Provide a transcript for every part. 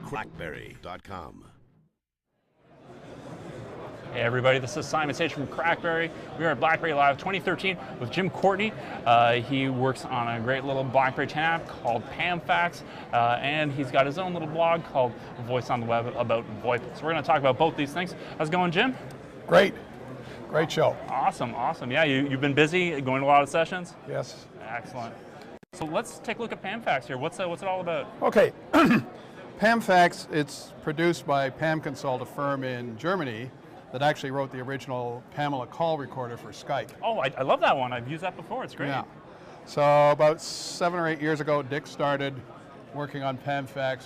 Crackberry.com. Hey everybody, this is Simon Sage from Crackberry. We are at Blackberry Live 2013 with Jim Courtney. He works on a great little Blackberry 10 app called PamFax, and he's got his own little blog called Voice on the Web about Voip. So we're going to talk about both these things. How's it going, Jim? Great. Great show. Awesome, awesome. Yeah, you've been busy, going to a lot of sessions? Yes. Excellent. So let's take a look at PamFax here. What's it all about? Okay. PamFax, it's produced by Pam Consult, a firm in Germany that actually wrote the original Pamela call recorder for Skype. Oh, I love that one. I've used that before. It's great. Yeah. So about 7 or 8 years ago, Dick started working on PamFax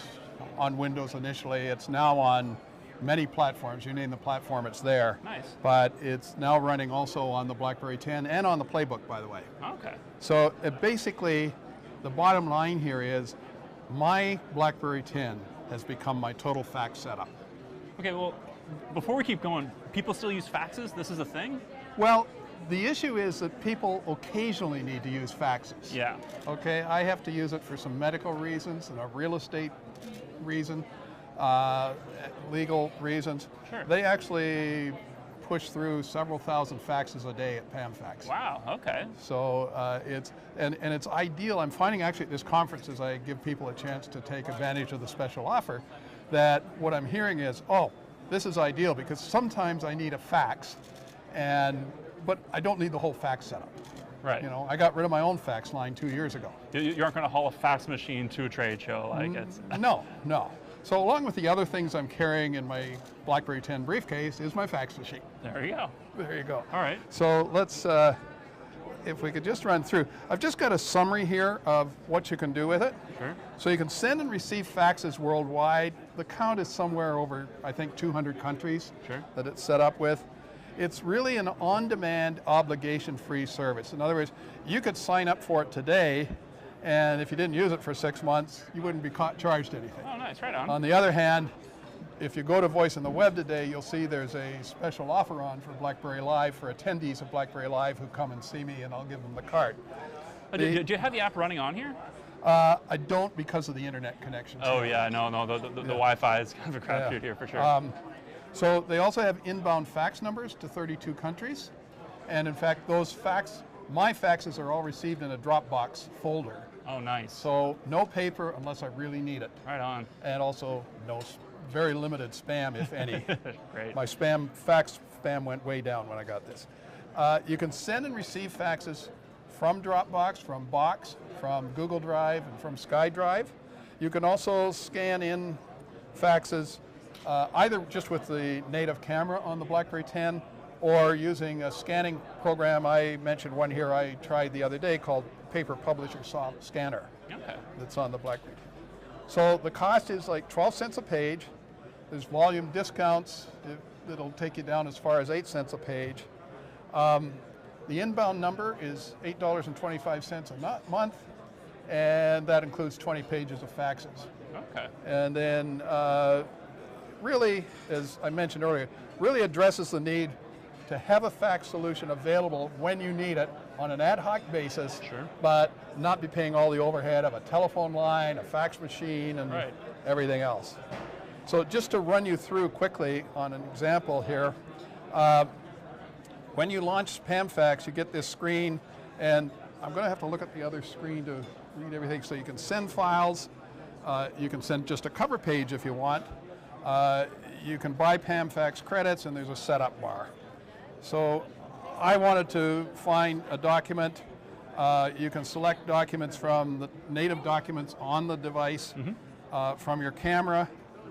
on Windows initially. It's now on many platforms. You name the platform, it's there. Nice. But it's now running also on the BlackBerry 10 and on the Playbook, by the way. Okay. So basically, the bottom line here is my BlackBerry 10 has become my total fax setup. Okay, well, before we keep going, people still use faxes? This is a thing? Well, the issue is that people occasionally need to use faxes. Yeah. Okay, I have to use it for some medical reasons and a real estate reason, legal reasons. Sure. They actually push through several thousand faxes a day at PamFax. Wow, okay. So it's ideal. I'm finding actually at this conference, as I give people a chance to take advantage of the special offer, that what I'm hearing is, oh, this is ideal because sometimes I need a fax, but I don't need the whole fax setup. Right. You know, I got rid of my own fax line 2 years ago. You aren't going to haul a fax machine to a trade show like it's... No. So along with the other things I'm carrying in my BlackBerry 10 briefcase is my fax machine. There you go. There you go. All right. So let's, if we could just run through. I've just got a summary here of what you can do with it. Sure. So you can send and receive faxes worldwide. The count is somewhere over, I think, 200 countries that it's set up with. It's really an on-demand, obligation-free service. In other words, you could sign up for it today, and if you didn't use it for 6 months, you wouldn't be charged anything. Oh, nice. Right on. On the other hand, if you go to Voice on the Web today, you'll see there's a special offer on for Blackberry Live for attendees of Blackberry Live who come and see me, and I'll give them the card. Do you have the app running on here? I don't because of the internet connection. Oh yeah, no, the Wi-Fi is kind of a crapshoot here for sure. So they also have inbound fax numbers to 32 countries, and in fact, my faxes are all received in a Dropbox folder. Oh, nice. So no paper unless I really need it. Right on. And also very limited spam, if any. Great. My fax spam went way down when I got this. You can send and receive faxes from Dropbox, from Box, from Google Drive, and from SkyDrive. You can also scan in faxes either just with the native camera on the BlackBerry 10 or using a scanning program. I mentioned one here I tried the other day called Paper Publisher Scanner. Okay. That's on the BlackBerry. So the cost is like 12 cents a page. There's volume discounts. It'll take you down as far as 8 cents a page. The inbound number is $8.25 a month, and that includes 20 pages of faxes. Okay. And then really, as I mentioned earlier, really addresses the need to have a fax solution available when you need it on an ad hoc basis, but not be paying all the overhead of a telephone line, a fax machine, and everything else. So just to run you through quickly on an example here, when you launch PamFax, you get this screen, and I'm going to have to look at the other screen to read everything. So you can send files, you can send just a cover page if you want, you can buy PamFax credits, and there's a setup bar. So I wanted to find a document. You can select documents from the native documents on the device, from your camera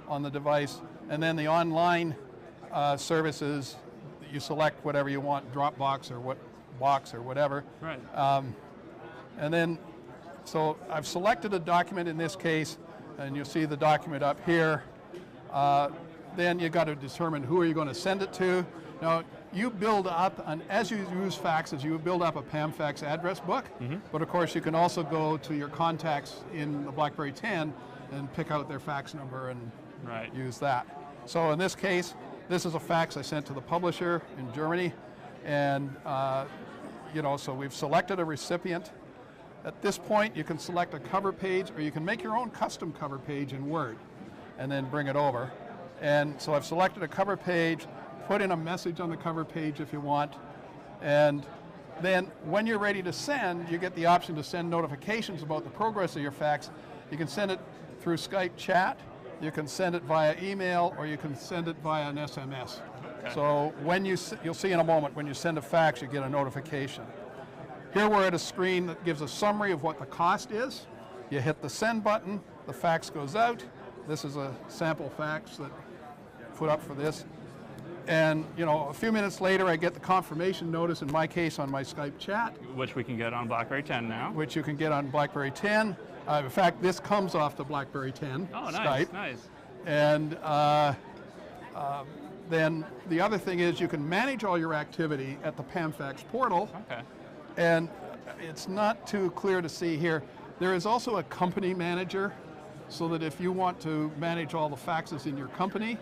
on the device, and then the online services, you select whatever you want, Dropbox or Box or whatever. Right. And then, so I've selected a document in this case, and you'll see the document up here. Then you got to determine who are you going to send it to. Now, you build up, as you use faxes, you build up a PamFax address book, but of course you can also go to your contacts in the BlackBerry 10 and pick out their fax number and use that. So in this case, this is a fax I sent to the publisher in Germany, and so we've selected a recipient. At this point, you can select a cover page, or you can make your own custom cover page in Word and then bring it over. And so I've selected a cover page, put in a message on the cover page if you want, and then when you're ready to send, you get the option to send notifications about the progress of your fax. You can send it through Skype chat, you can send it via email, or you can send it via an SMS. Okay. So when you'll see in a moment, when you send a fax, you get a notification. Here we're at a screen that gives a summary of what the cost is. You hit the send button, the fax goes out. This is a sample fax that I put up for this. And a few minutes later I get the confirmation notice, in my case on my Skype chat. Which we can get on BlackBerry 10 now. Which you can get on BlackBerry 10. In fact, this comes off the BlackBerry 10 Oh, Skype. nice. And then the other thing is you can manage all your activity at the PAMFax portal. Okay. And it's not too clear to see here. There is also a company manager, so that if you want to manage all the faxes in your company,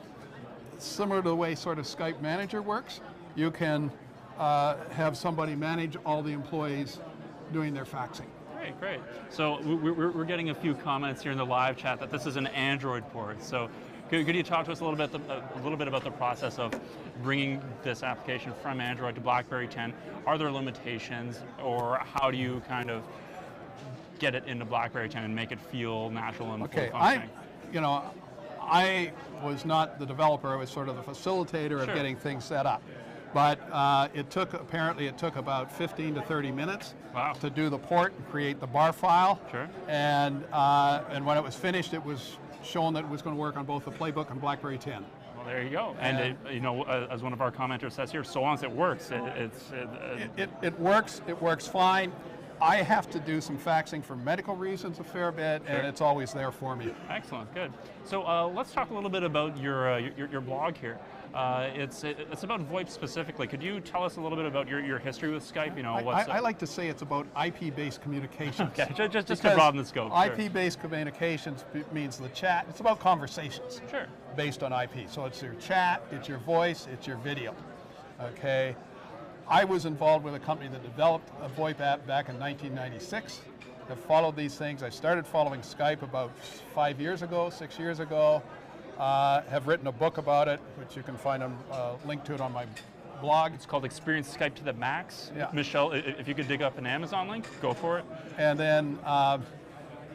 similar to the way sort of Skype Manager works, you can have somebody manage all the employees doing their faxing. Great. So we're getting a few comments here in the live chat that this is an Android port. So could you talk to us a little bit about the process of bringing this application from Android to BlackBerry 10? Are there limitations, or how do you kind of get it into BlackBerry 10 and make it feel natural and full functioning? I was not the developer. I was sort of the facilitator of getting things set up. But apparently it took about 15 to 30 minutes to do the port and create the bar file. Sure. And when it was finished, it was shown that it was going to work on both the Playbook and BlackBerry 10. Well, there you go. And as one of our commenters says here, so long as it works, it works. It works fine. I have to do some faxing for medical reasons a fair bit, and it's always there for me. Excellent, good. So let's talk a little bit about your blog here. It's about Voip specifically. Could you tell us a little bit about your history with Skype? I like to say it's about IP-based communications. Okay, just to broaden the scope. IP-based communications means the chat. It's about conversations. Sure. Based on IP. So it's your chat, it's your voice, it's your video. Okay. I was involved with a company that developed a Voip app back in 1996. I've followed these things. I started following Skype about 6 years ago. Have written a book about it, which you can find a link to it on my blog. It's called Experience Skype to the Max. Yeah. Michelle, if you could dig up an Amazon link, go for it. And then,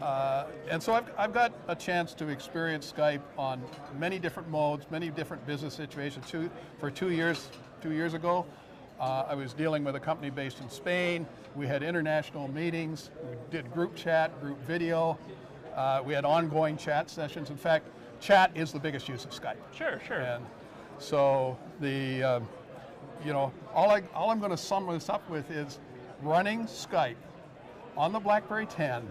and so I've got a chance to experience Skype on many different modes, many different business situations. For 2 years ago, I was dealing with a company based in Spain. We had international meetings. We did group chat, group video. We had ongoing chat sessions. In fact, chat is the biggest use of Skype. Sure. And so all I'm going to sum this up with is running Skype on the BlackBerry 10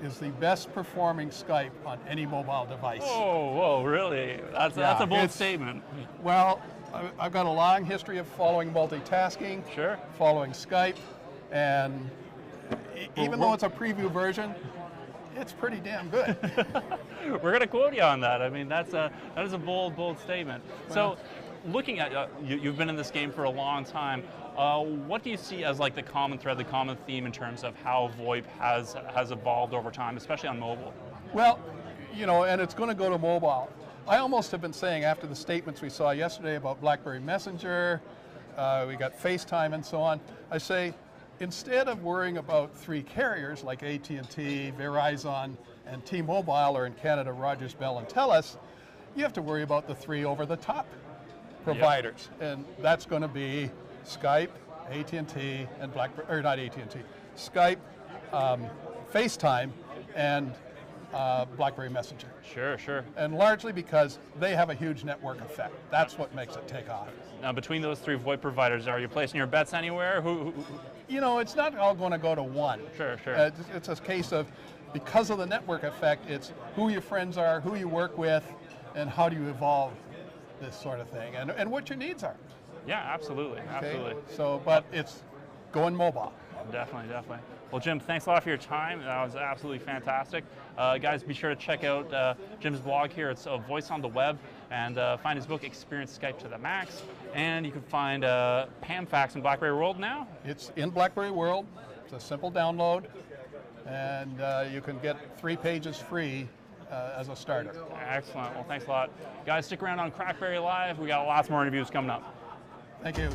is the best performing Skype on any mobile device. Whoa, really? That's a bold statement. Well, I've got a long history of following multitasking, following Skype, and even though it's a preview version, it's pretty damn good. We're going to quote you on that. I mean, that is a bold statement. Well, so, looking at you've been in this game for a long time. What do you see as like the common thread, the common theme in terms of how Voip has evolved over time, especially on mobile? Well, and it's going to go to mobile. I almost have been saying, after the statements we saw yesterday about BlackBerry Messenger, we got FaceTime and so on, I say, instead of worrying about 3 carriers like AT&T, Verizon, and T-Mobile, or in Canada, Rogers, Bell, and TELUS, you have to worry about the 3 over-the-top providers. And that's going to be Skype, AT&T, and BlackBerry, or not AT&T, Skype, FaceTime, and BlackBerry Messenger. Sure. And largely because they have a huge network effect. That's what makes it take off. Now, between those 3 VoIP providers, are you placing your bets anywhere? Who? It's not all going to go to one. Sure. It's a case of, because of the network effect, it's who your friends are, who you work with, and how do you evolve this sort of thing, and what your needs are. Yeah, absolutely. So, but it's going mobile. Definitely. Well, Jim, thanks a lot for your time. That was absolutely fantastic. Guys, be sure to check out Jim's blog here. It's Voice on the Web, and find his book, Experience Skype to the Max. And you can find PAMFax in BlackBerry World now. It's in BlackBerry World. It's a simple download. and you can get 3 pages free as a starter. Excellent. Well, thanks a lot. Guys, stick around on Crackberry Live. We got lots more interviews coming up. Thank you.